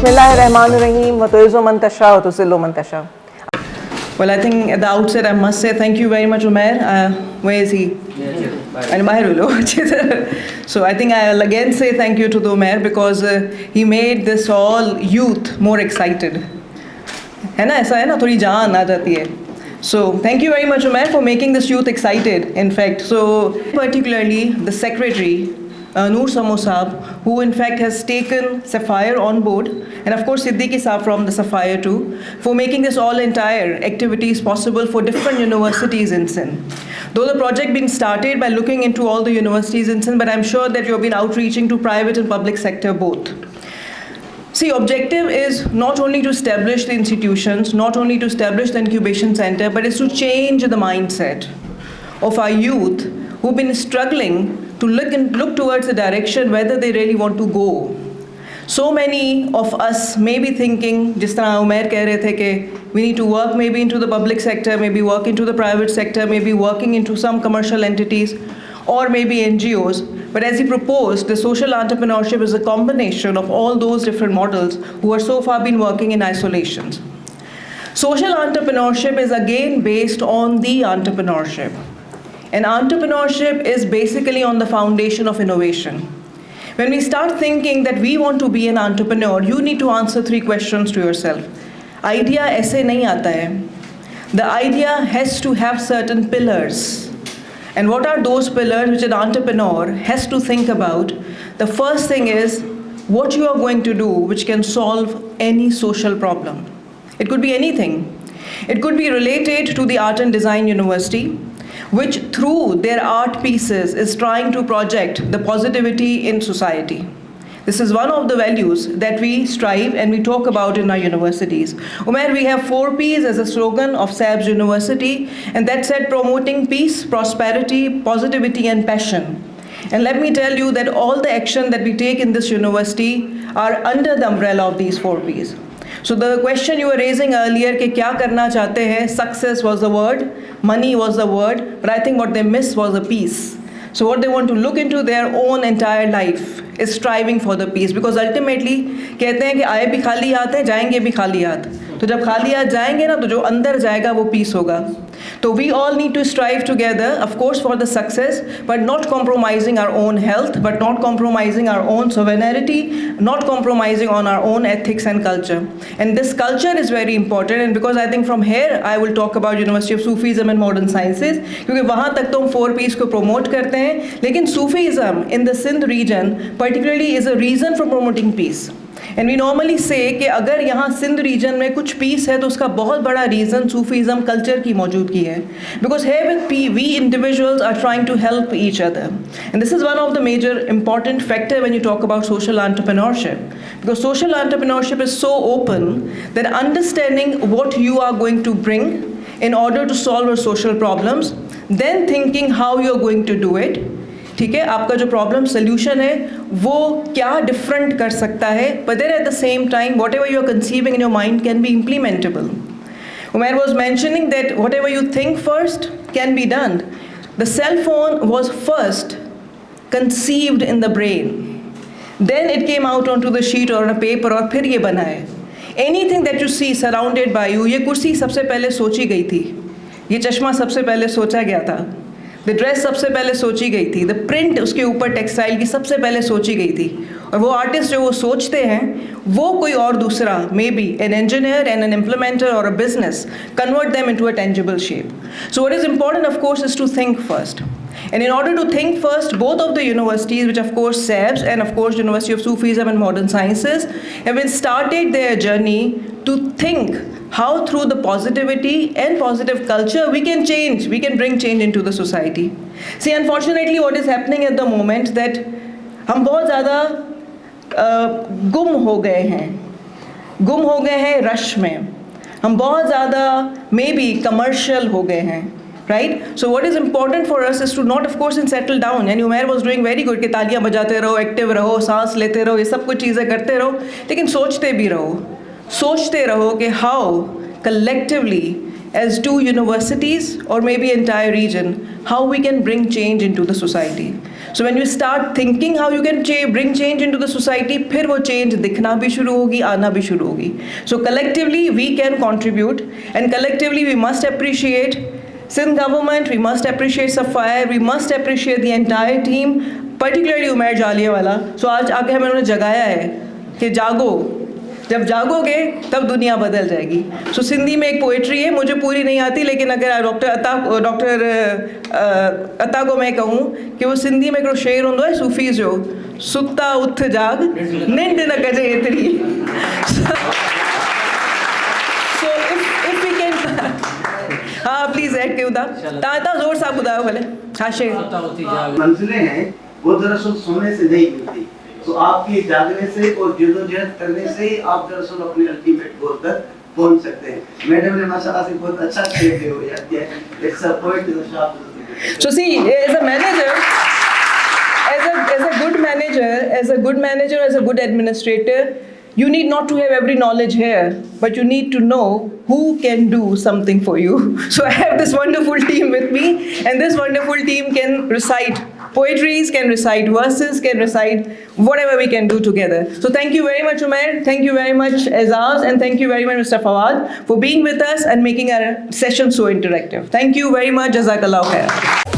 Bismillahirrahmanirrahim wa tu'izzu man tasha wa tuzillu man tasha. Well, I think at the outset I must say thank you very much, Umair. Where is he? So I think I'll again say thank you to the Umair because he made this all youth more excited. है ना ऐसा है ना थोड़ी जान आ जाती है. So thank you very much, Umair, for making this youth excited. In fact, so particularly the secretary, Noor Samo Saab, who in fact has taken Sapphire on board, and of course Siddiqui Saab from the Sapphire too, for making this all entire activities possible for different universities in Sindh. Though the project been started by looking into all the universities in Sindh, but I'm sure that you've been outreaching to private and public sector both. See, objective is not only to establish the institutions, not only to establish the incubation center, but it's to change the mindset of our youth who've been struggling to look towards the direction whether they really want to go. So many of us may be thinking, जिस तरह उमर कह रहे थे कि we need to work maybe into the public sector, maybe work into the private sector, maybe working into some commercial entities, or maybe NGOs. But as he proposed, the social entrepreneurship is a combination of all those different models who are so far been working in isolations. Social entrepreneurship is again based on the entrepreneurship. And entrepreneurship is basically on the foundation of innovation. When we start thinking that we want to be an entrepreneur, you need to answer 3 questions to yourself. Idea ऐसे नहीं आता है. The idea has to have certain pillars. And what are those pillars which an entrepreneur has to think about? The first thing is what you are going to do which can solve any social problem. It could be anything. It could be related to the Art and Design University, which through their art pieces is trying to project the positivity in society. This is one of the values that we strive and we talk about in our universities. Umair, we have 4 P's as a slogan of SABS University, and that said promoting peace, prosperity, positivity and passion. And let me tell you that all the action that we take in this university are under the umbrella of these 4 P's. So the question you were raising earlier कि क्या करना चाहते हैं, success was the word, money was the word, but I think what they missed was the peace. So what they want to look into their own entire life is striving for the peace, because ultimately कहते हैं कि आए भी खाली हाथ हैं, जाएंगे भी खाली हाथ. तो जब खाली हाथ जाएंगे ना तो जो अंदर जाएगा वो peace होगा. So we all need to strive together, of course, for the success, but not compromising our own health, but not compromising our own sovereignty, not compromising on our own ethics and culture. And this culture is very important, and because I think from here I will talk about University of Sufism and Modern Sciences, क्योंकि वहाँ तक तो हम 4 P's को promote करते हैं, लेकिन Sufism in the Sindh region particularly is a reason for promoting peace. And we normally say कि अगर यहाँ सिंध रीजन में कुछ पीस है तो उसका बहुत बड़ा रीज़न सूफीज़म कल्चर की मौजूदगी है. Because here with we individuals are trying to help each other. And this is one of the major important factor when you talk about social entrepreneurship. Because social entrepreneurship is so open that understanding what you are going to bring in order to solve your social problems, then thinking how you are going to do it. ठीक है, आपका जो problem solution है वो क्या different कर सकता है, but then at the same time whatever you are conceiving in your mind can be implementable. Umair was mentioning that whatever you think first can be done. The cell phone was first conceived in the brain, then it came out onto the sheet or on a paper और फिर ये बना है. Anything that you see surrounded by you, ये कुर्सी सबसे पहले सोची गई थी, ये चश्मा सबसे पहले सोचा गया था, द ड्रेस सबसे पहले सोची गई थी, द प्रिंट उसके ऊपर टेक्सटाइल की सबसे पहले सोची गई थी. और वो आर्टिस्ट जो वो सोचते हैं वो कोई और दूसरा maybe an engineer and an implementer और a business convert them into a tangible shape. So what is important of course is to think first. And in order to think first, both of the universities, which of course SABS and of course University of Sufism and Modern Sciences, have been started their journey to think how through the positivity and positive culture we can change, we can bring change into the society. See, unfortunately what is happening at the moment that हम बहुत ज़्यादा गुम हो गए हैं rush में, हम बहुत ज़्यादा मे बी कमर्शियल हो गए हैं. Right? So what is important for us is to not of course and settle down. And Umair was doing very good कि तालियां बजाते रहो, एक्टिव रहो, सांस लेते रहो, ये सब कुछ चीज़ें करते रहो, लेकिन सोचते भी रहो कि how collectively as two universities or maybe entire region, how we can bring change into the society. So when you start thinking how you can bring change into the society, फिर वो change दिखना भी शुरू होगी, आना भी शुरू होगी. So collectively we can contribute, and collectively we must appreciate Sindh government, we must appreciate Sapphire, we must appreciate the entire team, particularly Umair Jallianwala. So आज आके हमें उन्होंने जगाया है कि जागो, जब जागोगे तब दुनिया बदल जाएगी. सो सिंधी में एक पोइट्री है, मुझे पूरी नहीं आती, लेकिन अगर डॉक्टर अता को मैं कहूँ कि वो सिंधी में हिकिड़ो शेर हूंदो आहे सूफ़ी जो, सुता उथ जाग निंड न कजे एतिरी. सो इफ वी कैन, हाँ प्लीज़ ऐड कयो था, तव्हां ज़ोर सां ॿुधायो भले. हाँ शेर. मंजिलें हैं वो दरअसल सोने से नहीं मिलती, तो आपकी जागने से और जद्दोजहद करने से ही आप दरअसल अपने अल्टीमेट गोल तक पहुंच सकते हैं. मैडम ने माशाल्लाह से बहुत अच्छा शेर याद किया है. It's a point in the shop. So see, as a manager, as a good manager, as a good administrator, you need not to have every knowledge here, but you need to know who can do something for you. So I have this wonderful team with me, and this wonderful team can recite poetries, can recite verses, can recite whatever we can do together. So thank you very much, Umair. Thank you very much, Azaz, and thank you very much, Mr. Fawad, for being with us and making our session so interactive. Thank you very much. Jazakallah khair.